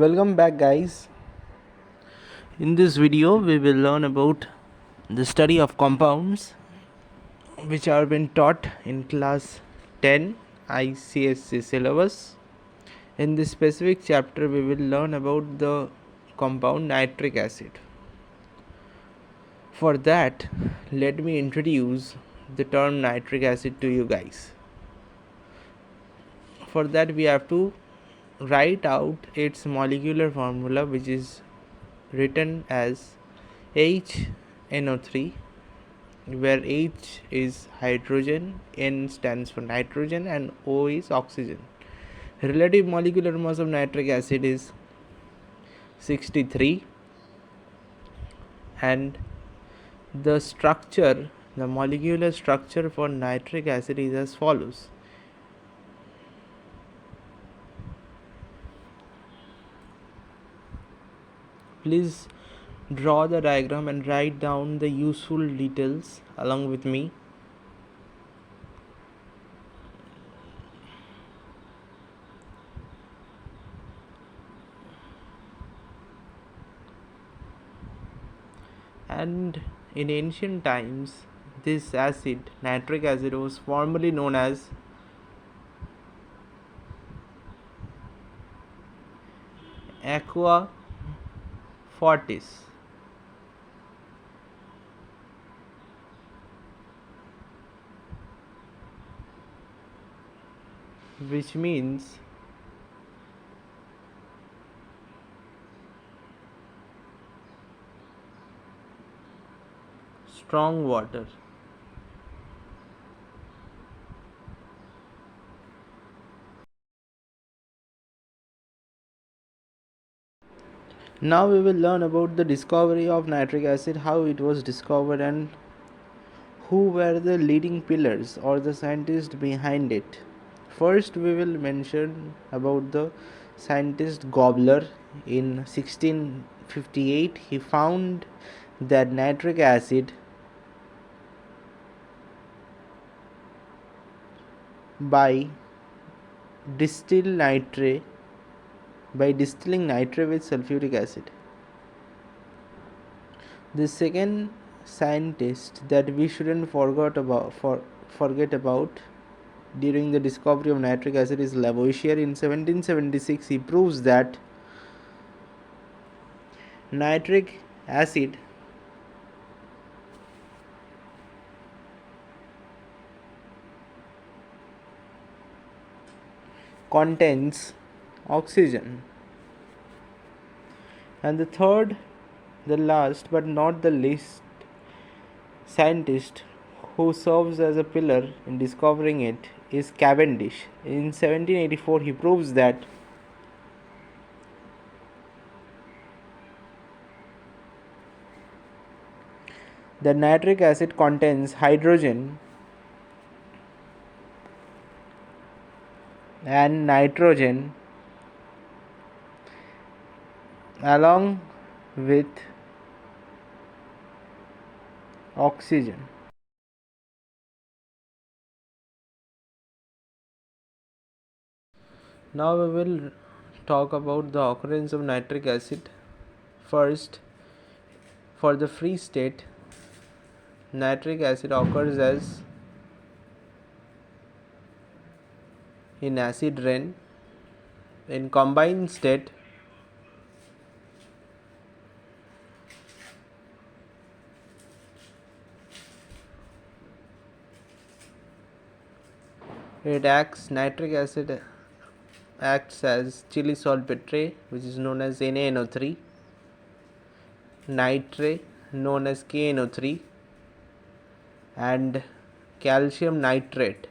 Welcome back, guys. In this video we will learn about the study of compounds which are been taught in class 10 ICSC syllabus. In this specific chapter we will learn about the compound nitric acid. For that, let me introduce the term nitric acid to you guys. For that we have to write out its molecular formula, which is written as HNO3, where H is hydrogen, N stands for nitrogen, and O is oxygen. Relative molecular mass of nitric acid is 63, and the molecular structure for nitric acid is as follows. Please draw the diagram and write down the useful details along with me. And in ancient times, this acid, nitric acid, was formerly known as aqua fortis, which means strong water. Now we will learn about the discovery of nitric acid, how it was discovered, and who were the leading pillars or the scientists behind it. First, we will mention about the scientist Gobler. In 1658, he found that nitric acid by distilling nitrate with sulfuric acid. The second scientist that we shouldn't forget about during the discovery of nitric acid is Lavoisier. In 1776, he proves that nitric acid contains oxygen. And the third, the last but not the least scientist who serves as a pillar in discovering it is Cavendish. In 1784, he proves that the nitric acid contains hydrogen and nitrogen along with oxygen. Now we will talk about the occurrence of nitric acid. First, for the free state, nitric acid occurs as in acid rain. In combined state, nitric acid acts as Chile saltpetre, which is known as NaNO3, nitrate known as KNO3, and calcium nitrate,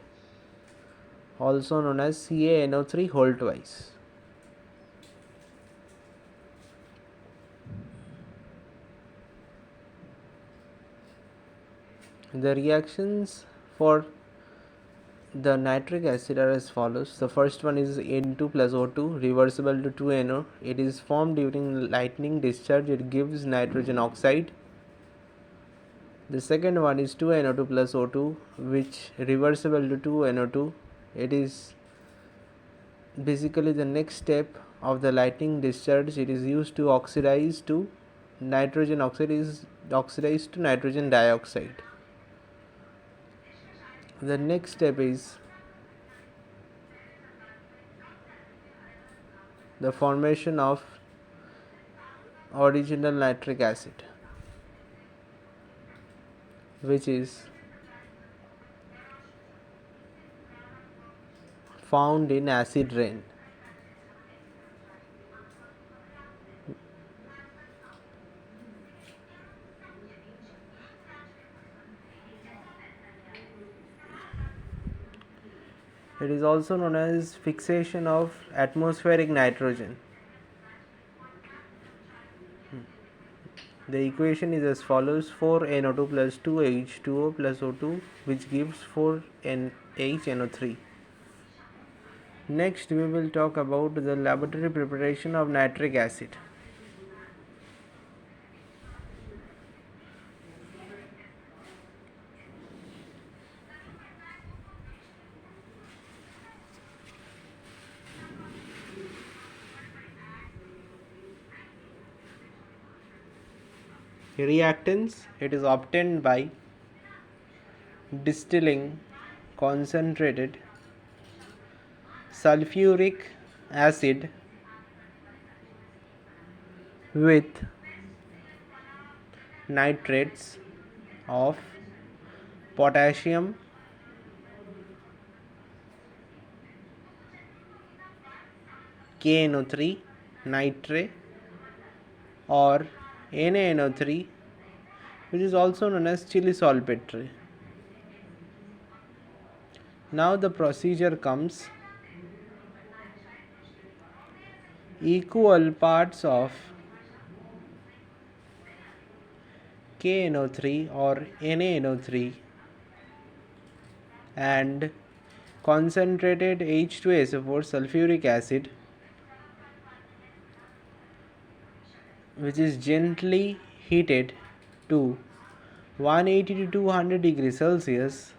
also known as CaNO3 whole twice. The reactions for the nitric acid are as follows. The first one is N2 plus O2 reversible to 2NO. It is formed during lightning discharge. It gives nitrogen oxide. The second one is 2NO2 plus O2, which reversible to 2NO2. It is basically the next step of the lightning discharge, it is used to oxidize to nitrogen oxide, is oxidized to nitrogen dioxide. The next step is the formation of original nitric acid, which is found in acid rain. It is also known as fixation of atmospheric nitrogen. The equation is as follows: 4NO2 plus 2H2O plus O2, which gives 4NHNO3. Next, we will talk about the laboratory preparation of nitric acid. Reactants, it is obtained by distilling concentrated sulfuric acid with nitrates of potassium, KNO3, nitrate, or NaNO3, which is also known as chili saltpeter. Now the procedure comes: equal parts of KNO3 or NaNO3 and concentrated H2SO4 sulfuric acid, which is gently heated to 180 to 200 degrees Celsius,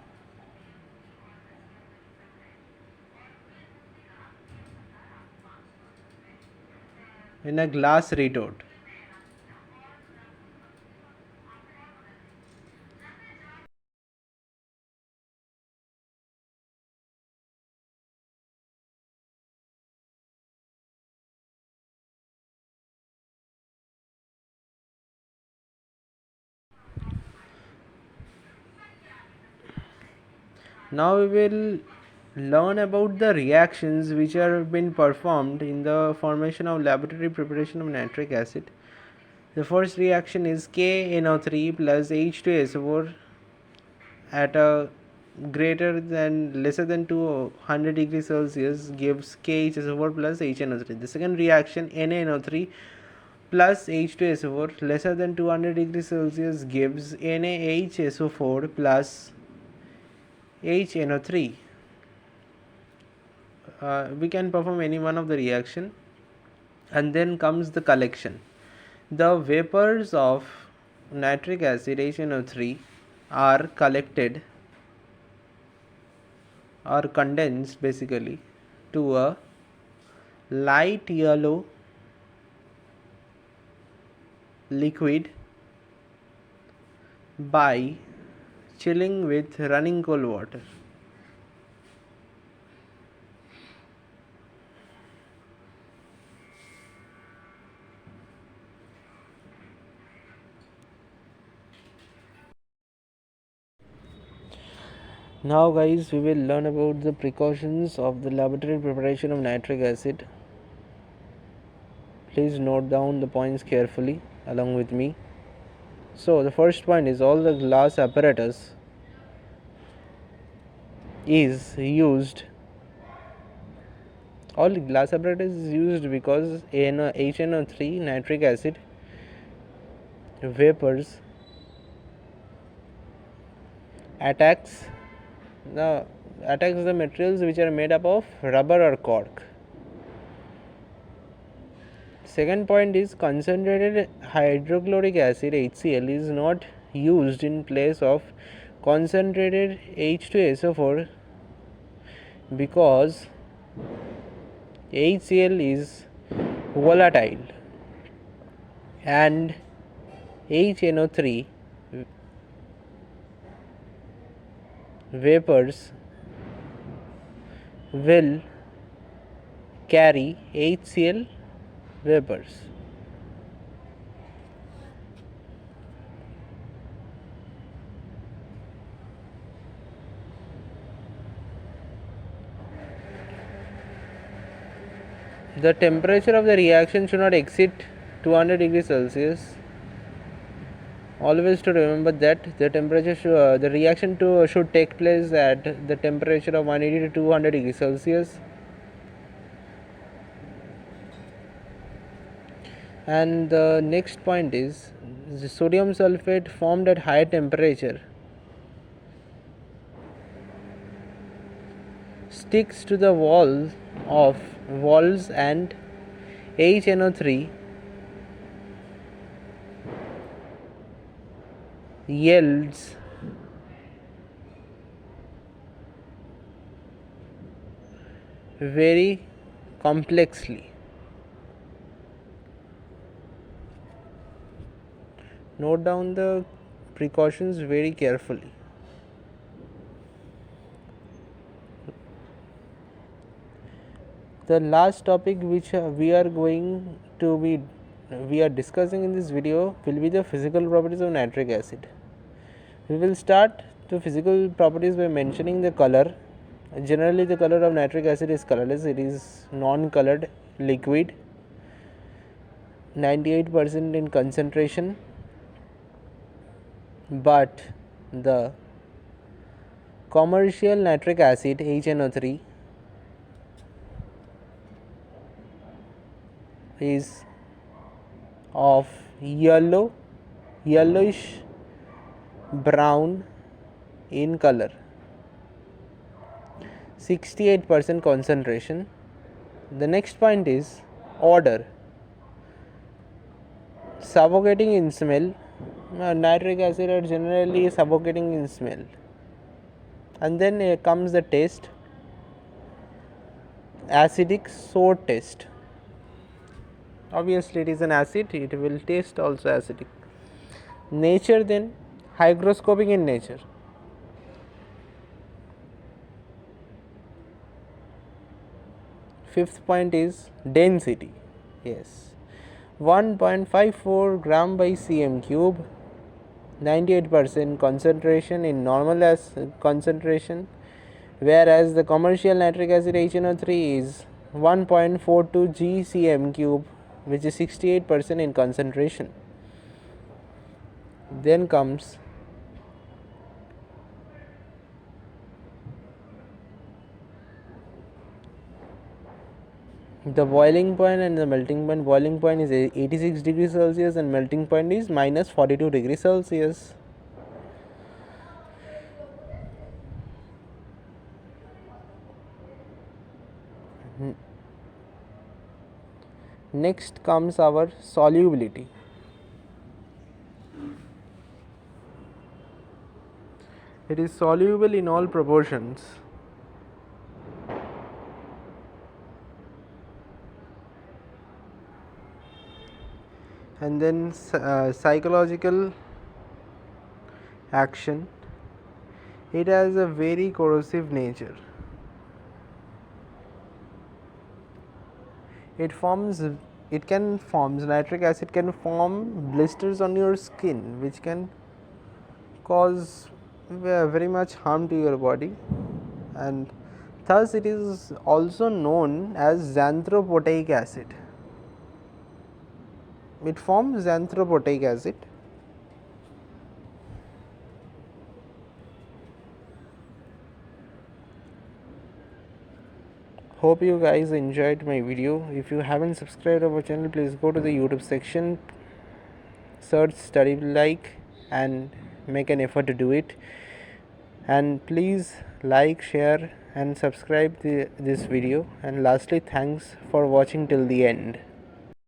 in a glass retort. Now we will learn about the reactions which are been performed in the formation of laboratory preparation of nitric acid. The first reaction is KNO3 plus H2SO4 at a greater than lesser than 200 degrees Celsius gives KHSO4 plus HNO3. The second reaction, NaNO3 plus H2SO4 lesser than 200 degrees Celsius gives NaHSO4 plus HNO3. We can perform any one of the reaction, and then comes the collection. The vapors of nitric acid HNO3 are collected or condensed basically to a light yellow liquid by chilling with running cold water. Now guys, we will learn about the precautions of the laboratory preparation of nitric acid. Please note down the points carefully along with me. So the first point is all the glass apparatus is used. All glass apparatus is used because HNO3 nitric acid vapors attacks the materials which are made up of rubber or cork. Second point is concentrated hydrochloric acid HCl is not used in place of concentrated H2SO4 because HCl is volatile, and HNO3 vapors will carry HCl vapors. The temperature of the reaction should not exceed 200 degrees Celsius. Always to remember that the temperature the reaction should take place at the temperature of 180 to 200 degrees Celsius. And the next point is the sodium sulfate formed at high temperature sticks to the walls and HNO3 yields very complexly. Note down the precautions very carefully. The last topic which we are discussing in this video will be the physical properties of nitric acid. We will start the physical properties by mentioning the color. Generally, the color of nitric acid is colorless. It is non-colored liquid, 98% in concentration, but the commercial nitric acid HNO3 is of yellowish brown in color, 68% concentration. The next point is odor, suffocating in smell. Nitric acid are generally suffocating in smell. And then comes the taste, acidic sour taste. Obviously it is an acid, it will taste also acidic. Nature, then hygroscopic in nature. Fifth point is density. Yes, 1.54 gram by cm cube, 98% concentration in normal concentration, whereas the commercial nitric acid HNO3 is 1.42 gcm cube, which is 68% in concentration. Then comes the boiling point and the melting point. Boiling point is 86 degrees Celsius and melting point is minus 42 degrees Celsius. Next comes our solubility. It is soluble in all proportions. And then psychological action. It has a very corrosive nature. Nitric acid can form blisters on your skin, which can cause very much harm to your body, and thus it is also known as xanthropotic acid. It forms xanthropotic acid. Hope you guys enjoyed my video. If you haven't subscribed our channel, please go to the YouTube section, search study like and make an effort to do it, and please like, share and subscribe this video. And lastly, thanks for watching till the end.